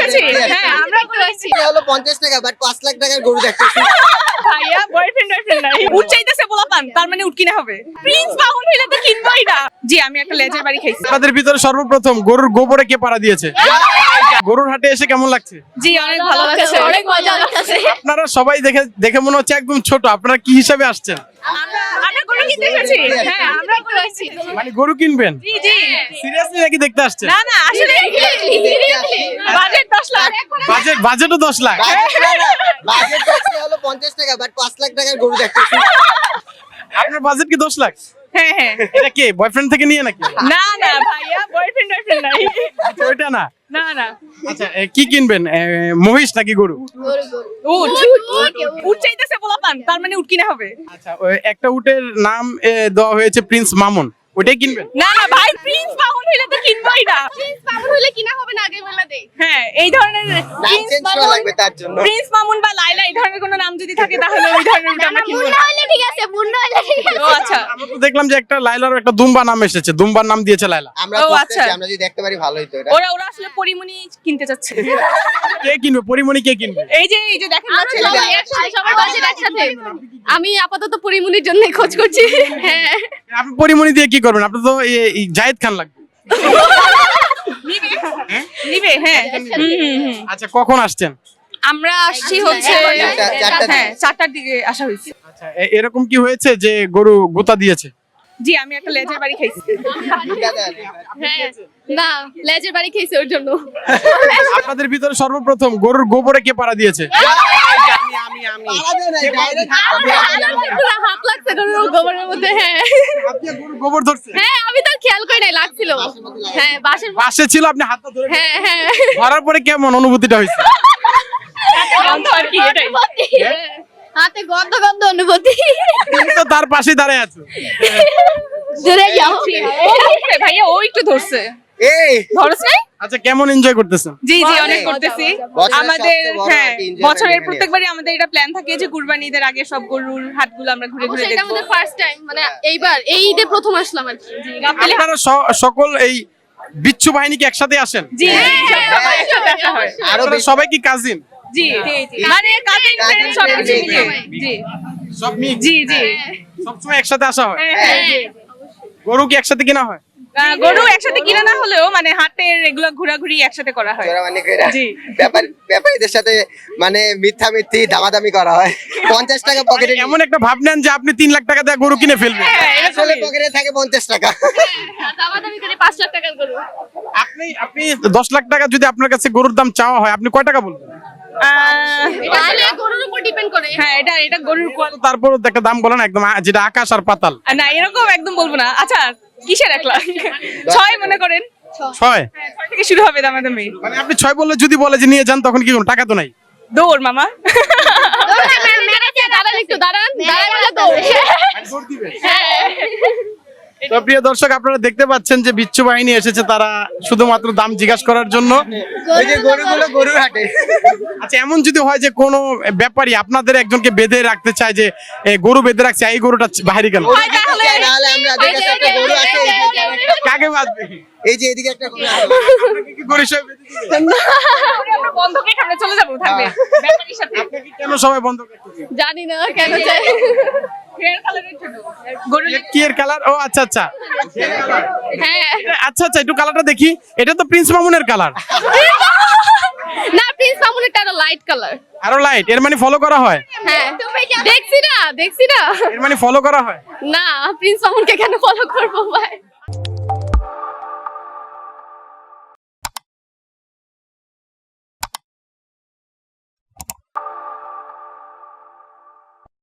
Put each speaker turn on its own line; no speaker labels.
এসেছি। হ্যাঁ, আমরা করেছি।
এটা হলো 50 টাকা বাট 5 লাখ টাকার গরু দেখতেছি।
ভাইয়া বয়ফ্রেন্ড নাই। উট চাইতেছে পোলাপান, তার মানে উট কিনা হবে। প্রিন্স মামুন হইলে তো কিনবই না। জি, আমি একটা লেজের বাড়ি খাইছি।
আপনাদের ভিতরে সর্বপ্রথম গরুর গোবরে কে পাড়া দিয়েছে? গরুর হাটে এসে কেমন লাগছে?
জি, অনেক ভালো লাগছে।
অনেক মজা লাগছে।
আপনারা সবাই দেখে মনে হচ্ছে একদম ছোট, আপনারা কি হিসাবে আসছেন?
আমরা গরু কিনতে এসেছি। হ্যাঁ, আমরা করেছি।
মানে গরু কিনবেন?
জি জি।
সিরিয়াসলি নাকি দেখতে আসছেন?
না না, আসলে বাজেট 10 লাখ।
বাজেটও 10 লাখ।
বাজেট হলো 50 টাকা বাট 5 লাখ টাকার গরু দেখতেছি।
আপনার বাজেট কি 10 লাখ?
হ্যাঁ হ্যাঁ।
এটা কে বয়ফ্রেন্ড থেকে নিয়ে নাকি?
না না ভাইয়া, বয়ফ্রেন্ড নাই।
আচ্ছা, ওইটা না।
না না।
আচ্ছা, কি কিনবেন? মহিষ নাকি গরু?
উট। উট চাইতেছে পোলাপান, তার মানে উট কিনা হবে।
আচ্ছা, ওই একটা উটের নাম দেওয়া হয়েছে প্রিন্স মামুন, ওইটাই কিনবেন?
না না ভাই, প্রিন্স মামুন হইলে তো কিনবই না।
প্রিন্স মামুন হইলে কিনা হবে না, আগে বলে দেই।
হ্যাঁ, এই ধরনের
নাম
প্রিন্স
চেঞ্জ করা
মামুন,
লাগবে তার জন্য।
প্রিন্স মামুন বা লাইলা এই ধরনের কোনো নাম যদি থাকে তাহলে ওই ধরনের উট আমরা কিনবো না।
হইলে ঠিক আছে, মুন্না হইলে ঠিক আছে।
ও আচ্ছা।
আমরা তো দেখলাম যে একটা লাইলার একটা দুম্বা নাম এসেছে, দুম্বার নাম দিয়েছে লাইলা।
আমরা
ও,
করতেছি,
আচ্ছা।
আমরা যদি দেখতে পারি ভালোই তো এটা।
ওরা আসলে পরিমণি কিনতে চাচ্ছে।
কে কিনবে? পরিমণি কে কিনবে?
এই যে দেখেন না, ছেলে
সবাই একসাথে, সবার বাজেট একসাথে। আমি আপাতত পরিমনির জন্য খোঁজ করছি। হ্যাঁ,
আপনি পরিমণি দিয়ে কি করবেন? আপনি তো এই জায়েদ খান লাগবে।
নিবে। হ্যাঁ। হুম।
আচ্ছা, কখন আসছেন?
আমরা আসছি হচ্ছে হ্যাঁ 4টার দিকে আসা হয়েছে।
আচ্ছা, এরকম কি হয়েছে যে গরু গোতা দিয়েছে?
জি, আমি একটা লেজের বাড়ি খাইছি।
হ্যাঁ। না, লেজের বাড়ি খেয়েছে ওর জন্য।
আপনাদের ভিতরে সর্বপ্রথম গরুর গোবরে কে পাড়া দিয়েছে?
পুরো হাত লাগছে গরুর গোবরের মধ্যে। হ্যাঁ
আপনি গরুর গোবর ধরছেন?
হ্যাঁ, আমি তো খেয়াল করি নাই, লাগছিল। হ্যাঁ, বাসের।
পাশে ছিল, আপনি হাতটা ধরে
হ্যাঁ হ্যাঁ।
ধরার পরে কেমন অনুভূতিটা হয়েছে?
গন্ধ আর কি এটাই।
হাতে গন্ধ গন্ধ অনুভূতি।
তুমি তো তার পাশে দাঁড়ায় আছো।
জোরে যাও।
ও ধরছে ভাইয়া, ও একটু ধরছে।
এই
ধরছ নাই?
আচ্ছা, কেমন এনজয় করতেছেন?
জি জি, অনেক করতেছি।
বছরের
আমাদের
সবচেয়ে বড়
হ্যাঁ
একটা enjoy
বছরের
এখানে
প্রত্যেকবারই আমাদের এটা প্ল্যান থাকে যে কুরবানি ঈদের আগে সব গরুর হাটগুলো আমরা ঘুরে ঘুরে
অবশ্যই এটা
দেখবো।
আমাদের ফার্স্ট টাইম, মানে এইবার এই ঈদে প্রথম আসলাম আর কি।
আপনারা সকল এই বিচ্ছু বাহিনীকে একসাথে আসেন?
জি সবাই একসাথে আসা হয়।
আরো
আপনারা সবাই কি কাজিন?
জি মানে কাজিন ফ্রেন্ড সব কিছু মিলে। জি
সব মিক্স?
জি জি।
সবসময় একসাথে আসা হয়?
হ্যাঁ।
গরু কি একসাথে কিনা হয়?
গরু একসাথে কিনা না হলেও মানে হাটের এগুলো ঘোরাঘুরি একসাথে করা হয়।
চোরামানি কইরা
জি।
ব্যাপারীদের সাথে মানে মিথ্যামিথ্যি দামাদামি করা হয়। 50 টাকা পকেটে
এমন একটা ভাব নেন যে আপনি 3 লাখ টাকা দিয়ে গরু কিনে ফেলবেন।
হ্যাঁ,
আসলে পকেটে থাকে 50 টাকা।
দামাদামি করে 5 লাখ টাকার গরু।
আপনি 10 লাখ টাকা যদি আপনার কাছে গরুর দাম চাওয়া হয়, আপনি কয় টাকা বলবেন?
এটা আসলে গরুর উপর ডিপেন্ড করে।
হ্যাঁ এটা গরুর
তারপর একটা দাম বলেন একদম, যেটা আকাশ আর পাতাল।
না এরকম একদম বলবো না। আচ্ছা, কিসের 1 লাখ? 6 মনে করেন।
6?
হ্যাঁ, 6 থেকে শুরু হবে দামাদামি।
মানে আপনি 6 বললে যদি বলে যে নিয়ে যান, তখন কি করুন? টাকা তো নাই।
দৌড় মামা।
দাঁড়ান একটু, দাঁড়ান বলে তো। হ্যাঁ।
তো প্রিয় দর্শক, আপনারা দেখতে পাচ্ছেন যে বিচ্ছু বাহিনী এসেছে, তারা শুধুমাত্র দাম জিজ্ঞাসা করার জন্য।
ওই যে গরুগুলো গরুর হাটে।
আচ্ছা, এমন যদি হয় যে কোনো ব্যাপারী আপনাদের একজনকে বেঁধে রাখতে চায়, যে গরু বেঁধে রাখছে, এই গরুটা বাইরে গেল,
গরু দিতে চাই, নাহলে আমরা দেখে একটা গরু আছে
কাকে বাঁধবে?
এই যে এদিকে একটা গরু আছে।
আপনাকে কি গরু সবাই বেঁধে দিবে?
আমরা বন্ধকের সামনে চলে যাবো থাকবে ব্যাপারীর সাথে।
আপনাকে কেন সবাই বন্ধ করতেছে?
জানি না কেন চাই।
হেয়ার কালারের জন্য। গরু
কি এর কালার? ও আচ্ছা আচ্ছা
হ্যাঁ।
আচ্ছা আচ্ছা, একটু কালারটা দেখি। এটা তো প্রিন্স মামুনের কালার।
না, প্রিন্স মামুনের আরো লাইট কালার।
আরো লাইট, এর মানে ফলো করা হয়?
হ্যাঁ, দেখছি না।
এর মানে ফলো করা হয়?
না, প্রিন্স মামুনকে কেন ফলো করবো ভাই?